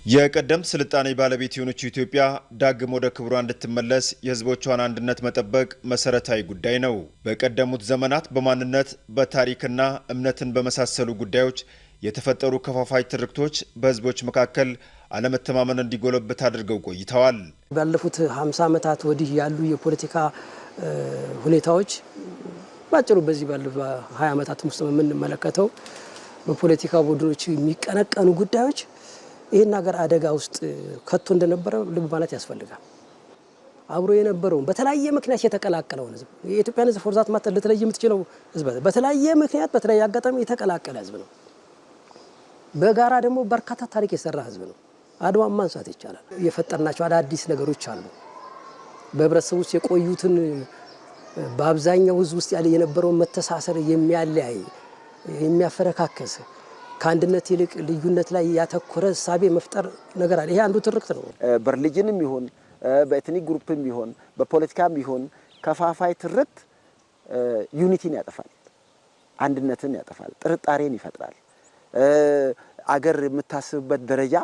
የቀደምት ስልጣኔ ባለቤት የሆነችው ኢትዮጵያ ዳግም ወደ ክብሯ እንድትመለስ የሕዝቦቿን አንድነት መጠበቅ መሰረታዊ ጉዳይ ነው። በቀደሙት ዘመናት በማንነት በታሪክና እምነትን በመሳሰሉ ጉዳዮች የተፈጠሩ ከፋፋይ ትርክቶች በሕዝቦች መካከል አለመተማመን እንዲጎለብት አድርገው ቆይተዋል። ባለፉት 50 ዓመታት ወዲህ ያሉ የፖለቲካ ሁኔታዎች ባጭሩ በዚህ ባለፉት 20 ዓመታት ውስጥ የምንመለከተው በፖለቲካ ቡድኖች የሚቀነቀኑ ጉዳዮች ይሄን ሀገር አደጋ ውስጥ ከቶ እንደነበረ ልብ ማለት ያስፈልጋል። አብሮ የነበረውን በተለያየ ምክንያት የተቀላቀለው ህዝብ የኢትዮጵያን ህዝብ ፎርዛት ማተር ለተለየ የምትችለው ህዝብ በተለያየ ምክንያት በተለያየ አጋጣሚ የተቀላቀለ ህዝብ ነው። በጋራ ደግሞ በርካታ ታሪክ የሰራ ህዝብ ነው። አድዋን ማንሳት ይቻላል። የፈጠርናቸው አዳዲስ ነገሮች አሉ። በህብረተሰቡ ውስጥ የቆዩትን በአብዛኛው ህዝብ ውስጥ ያለ የነበረውን መተሳሰር የሚያለያይ የሚያፈረካከስ ከአንድነት ይልቅ ልዩነት ላይ ያተኮረ ሳቤ መፍጠር ነገር አለ። ይሄ አንዱ ትርክት ነው። በሪሊጅንም ይሁን በኤትኒክ ግሩፕም ይሁን በፖለቲካም ይሁን ከፋፋይ ትርክት ዩኒቲን ያጠፋል፣ አንድነትን ያጠፋል፣ ጥርጣሬን ይፈጥራል። አገር የምታስብበት ደረጃ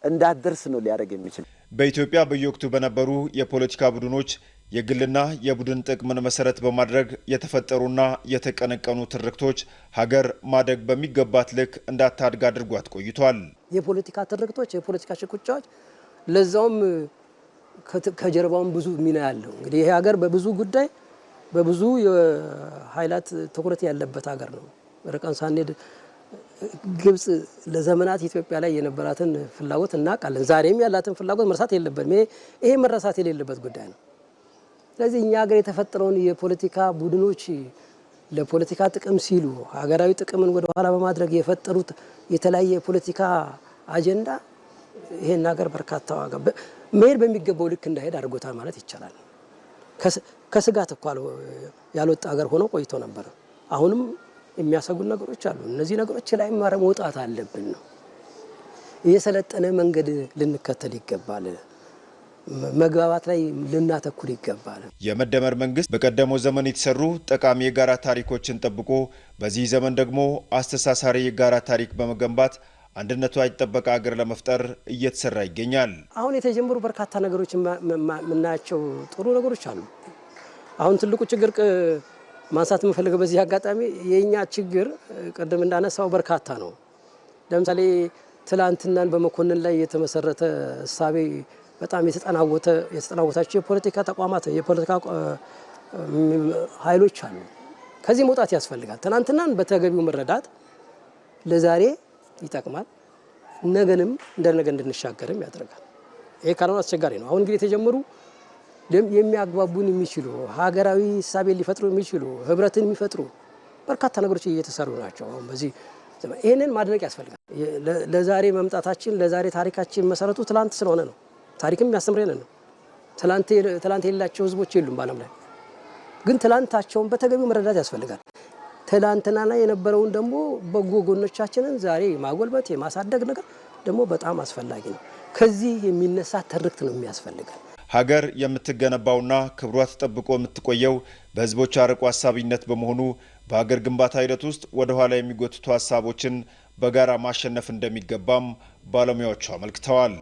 እንዳትደርስ ነው ሊያደርግ የሚችል። በኢትዮጵያ በየወቅቱ በነበሩ የፖለቲካ ቡድኖች የግልና የቡድን ጥቅምን መሰረት በማድረግ የተፈጠሩና የተቀነቀኑ ትርክቶች ሀገር ማደግ በሚገባት ልክ እንዳታድግ አድርጓት ቆይቷል። የፖለቲካ ትርክቶች፣ የፖለቲካ ሽኩቻዎች ለዛውም ከጀርባውም ብዙ ሚና ያለው እንግዲህ ይሄ ሀገር በብዙ ጉዳይ በብዙ የኃይላት ትኩረት ያለበት ሀገር ነው። ርቀን ሳንሄድ ግብጽ ለዘመናት ኢትዮጵያ ላይ የነበራትን ፍላጎት እናውቃለን። ዛሬም ያላትን ፍላጎት መርሳት የለበትም። ይሄ መረሳት የሌለበት ጉዳይ ነው። ስለዚህ እኛ ሀገር የተፈጠረውን የፖለቲካ ቡድኖች ለፖለቲካ ጥቅም ሲሉ ሀገራዊ ጥቅምን ወደ ኋላ በማድረግ የፈጠሩት የተለያየ የፖለቲካ አጀንዳ ይሄን ሀገር በርካታ ዋጋ መሄድ በሚገባው ልክ እንዳይሄድ አድርጎታል ማለት ይቻላል። ከስጋት እንኳን ያልወጣ ሀገር ሆኖ ቆይቶ ነበር። አሁንም የሚያሰጉ ነገሮች አሉ። እነዚህ ነገሮች ላይ መውጣት አለብን ነው። የሰለጠነ መንገድ ልንከተል ይገባል። መግባባት ላይ ልናተኩር ይገባል። የመደመር መንግስት በቀደመው ዘመን የተሰሩ ጠቃሚ የጋራ ታሪኮችን ጠብቆ በዚህ ዘመን ደግሞ አስተሳሳሪ የጋራ ታሪክ በመገንባት አንድነቷ የተጠበቀ ሀገር ለመፍጠር እየተሰራ ይገኛል። አሁን የተጀመሩ በርካታ ነገሮች የምናያቸው ጥሩ ነገሮች አሉ። አሁን ትልቁ ችግር ማንሳት የምፈልገው በዚህ አጋጣሚ የኛ ችግር ቀደም እንዳነሳው በርካታ ነው። ለምሳሌ ትላንትናን በመኮንን ላይ የተመሰረተ እሳቤ በጣም የተጠናወታቸው የፖለቲካ ተቋማት የፖለቲካ ኃይሎች አሉ። ከዚህ መውጣት ያስፈልጋል። ትናንትናን በተገቢው መረዳት ለዛሬ ይጠቅማል፣ ነገንም እንደነገ እንድንሻገርም ያደርጋል። ይሄ ካልሆነ አስቸጋሪ ነው። አሁን እንግዲህ የተጀመሩ የሚያግባቡን የሚችሉ ሀገራዊ እሳቤ ሊፈጥሩ የሚችሉ ህብረትን የሚፈጥሩ በርካታ ነገሮች እየተሰሩ ናቸው። አሁን በዚህ ይሄንን ማድነቅ ያስፈልጋል። ለዛሬ መምጣታችን ለዛሬ ታሪካችን መሰረቱ ትላንት ስለሆነ ነው። ታሪክም ያስተምረን ነው። ትላንት የሌላቸው ህዝቦች የሉም በዓለም ላይ። ግን ትላንታቸውን በተገቢው መረዳት ያስፈልጋል። ትላንትና ላይ የነበረውን ደግሞ በጎ ጎኖቻችንን ዛሬ ማጎልበት የማሳደግ ነገር ደግሞ በጣም አስፈላጊ ነው። ከዚህ የሚነሳ ትርክት ነው የሚያስፈልገው። ሀገር የምትገነባውና ክብሯ ተጠብቆ የምትቆየው በህዝቦች አርቆ ሀሳቢነት በመሆኑ በሀገር ግንባታ ሂደት ውስጥ ወደ ኋላ የሚጎትቱ ሀሳቦችን በጋራ ማሸነፍ እንደሚገባም ባለሙያዎቹ አመልክተዋል።